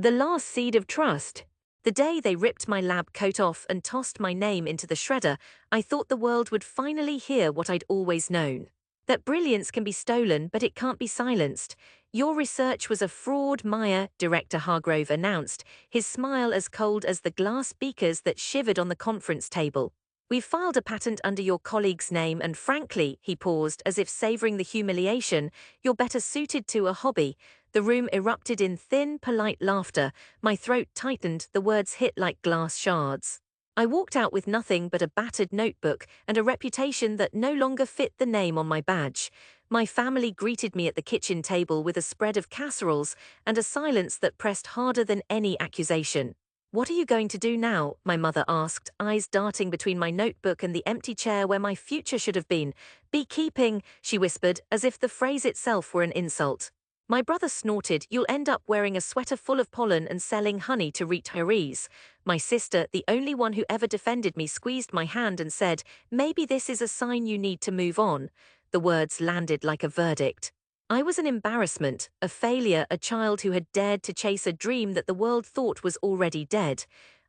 The last seed of trust. The day they ripped my lab coat off and tossed my name into the shredder, I thought the world would finally hear what I'd always known. That brilliance can be stolen, but it can't be silenced. Your research was a fraud, Maya, Director Hargrove announced, his smile as cold as the glass beakers that shivered on the conference table. We've filed a patent under your colleague's name and frankly, he paused as if savoring the humiliation, you're better suited to a hobby. The room erupted in thin, polite laughter. My throat tightened, the words hit like glass shards. I walked out with nothing but a battered notebook and a reputation that no longer fit the name on my badge. My family greeted me at the kitchen table with a spread of casseroles and a silence that pressed harder than any accusation. What are you going to do now? My mother asked, eyes darting between my notebook and the empty chair where my future should have been. Beekeeping, she whispered, as if the phrase itself were an insult. My brother snorted, you'll end up wearing a sweater full of pollen and selling honey to retirees. My sister, the only one who ever defended me, squeezed my hand and said, maybe this is a sign you need to move on. The words landed like a verdict. I was an embarrassment, a failure, a child who had dared to chase a dream that the world thought was already dead.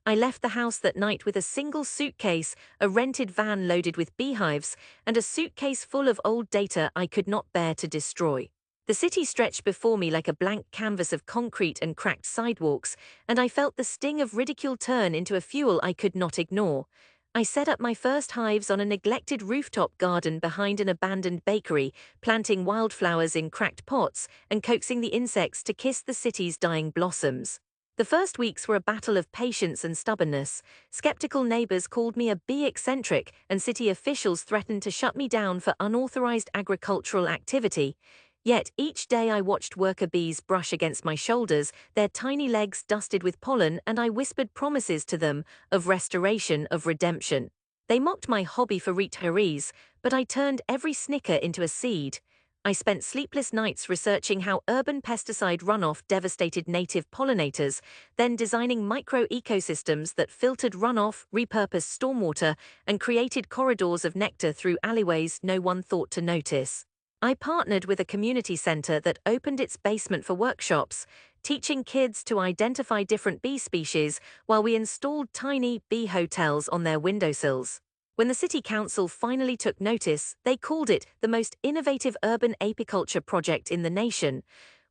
I left the house that night with a single suitcase, a rented van loaded with beehives, and a suitcase full of old data I could not bear to destroy. The city stretched before me like a blank canvas of concrete and cracked sidewalks, and I felt the sting of ridicule turn into a fuel I could not ignore. I set up my first hives on a neglected rooftop garden behind an abandoned bakery, planting wildflowers in cracked pots and coaxing the insects to kiss the city's dying blossoms. The first weeks were a battle of patience and stubbornness. Skeptical neighbors called me a bee eccentric, and city officials threatened to shut me down for unauthorized agricultural activity. Yet each day I watched worker bees brush against my shoulders, their tiny legs dusted with pollen, and I whispered promises to them of restoration, of redemption. They mocked my hobby for retirees, but I turned every snicker into a seed. I spent sleepless nights researching how urban pesticide runoff devastated native pollinators, then designing micro-ecosystems that filtered runoff, repurposed stormwater, and created corridors of nectar through alleyways no one thought to notice. I partnered with a community center that opened its basement for workshops, teaching kids to identify different bee species while we installed tiny bee hotels on their windowsills. When the city council finally took notice, they called it the most innovative urban apiculture project in the nation.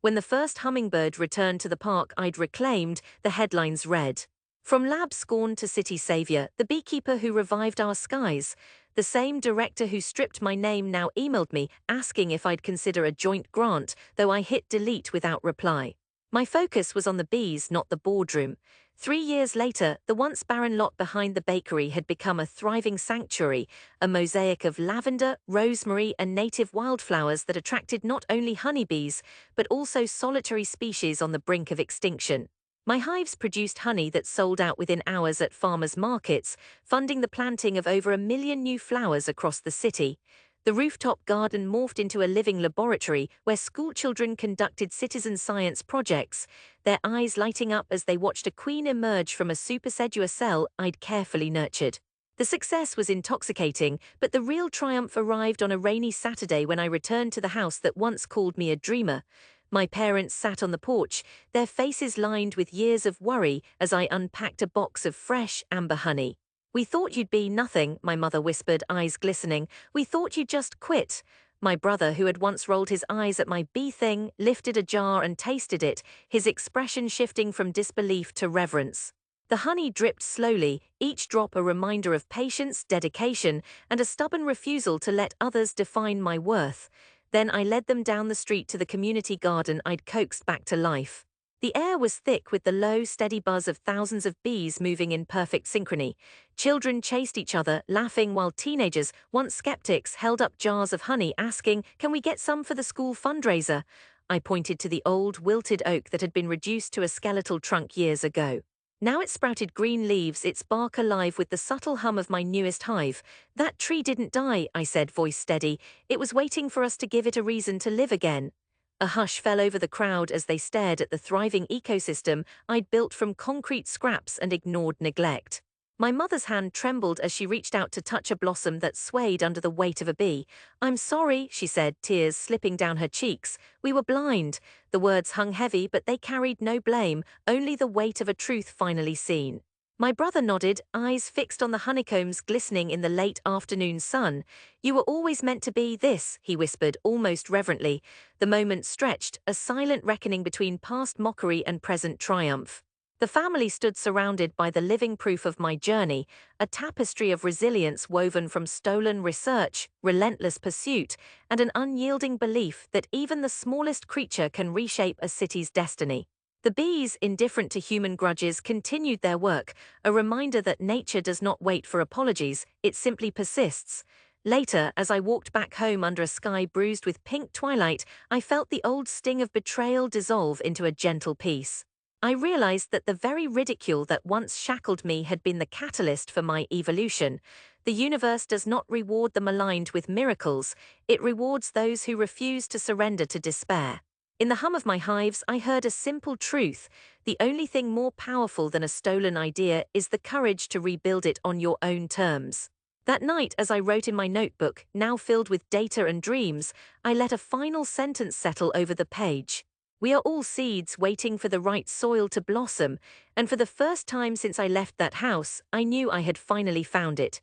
When the first hummingbird returned to the park I'd reclaimed, the headlines read, "From lab scorned to city savior, the beekeeper who revived our skies." The same director who stripped my name now emailed me, asking if I'd consider a joint grant, though I hit delete without reply. My focus was on the bees, not the boardroom. 3 years later, the once barren lot behind the bakery had become a thriving sanctuary, a mosaic of lavender, rosemary, and native wildflowers that attracted not only honeybees, but also solitary species on the brink of extinction. My hives produced honey that sold out within hours at farmers' markets, funding the planting of over 1 million new flowers across the city. The rooftop garden morphed into a living laboratory where schoolchildren conducted citizen science projects, their eyes lighting up as they watched a queen emerge from a supersedua cell I'd carefully nurtured. The success was intoxicating, but the real triumph arrived on a rainy Saturday when I returned to the house that once called me a dreamer. My parents sat on the porch, their faces lined with years of worry as I unpacked a box of fresh amber honey. "We thought you'd be nothing," my mother whispered, eyes glistening. "We thought you'd just quit." My brother, who had once rolled his eyes at my bee thing, lifted a jar and tasted it, his expression shifting from disbelief to reverence. The honey dripped slowly, each drop a reminder of patience, dedication, and a stubborn refusal to let others define my worth. Then I led them down the street to the community garden I'd coaxed back to life. The air was thick with the low, steady buzz of thousands of bees moving in perfect synchrony. Children chased each other, laughing, while teenagers, once skeptics, held up jars of honey asking, "Can we get some for the school fundraiser?" I pointed to the old, wilted oak that had been reduced to a skeletal trunk years ago. Now it sprouted green leaves, its bark alive with the subtle hum of my newest hive. "That tree didn't die," I said, voice steady. "It was waiting for us to give it a reason to live again." A hush fell over the crowd as they stared at the thriving ecosystem I'd built from concrete scraps and ignored neglect. My mother's hand trembled as she reached out to touch a blossom that swayed under the weight of a bee. "I'm sorry," she said, tears slipping down her cheeks. "We were blind." The words hung heavy, but they carried no blame, only the weight of a truth finally seen. My brother nodded, eyes fixed on the honeycombs glistening in the late afternoon sun. "You were always meant to be this," he whispered, almost reverently. The moment stretched, a silent reckoning between past mockery and present triumph. The family stood surrounded by the living proof of my journey, a tapestry of resilience woven from stolen research, relentless pursuit, and an unyielding belief that even the smallest creature can reshape a city's destiny. The bees, indifferent to human grudges, continued their work, a reminder that nature does not wait for apologies, it simply persists. Later, as I walked back home under a sky bruised with pink twilight, I felt the old sting of betrayal dissolve into a gentle peace. I realized that the very ridicule that once shackled me had been the catalyst for my evolution. The universe does not reward the maligned with miracles, it rewards those who refuse to surrender to despair. In the hum of my hives, I heard a simple truth: the only thing more powerful than a stolen idea is the courage to rebuild it on your own terms. That night, as I wrote in my notebook, now filled with data and dreams, I let a final sentence settle over the page. "We are all seeds waiting for the right soil to blossom," and for the first time since I left that house, I knew I had finally found it.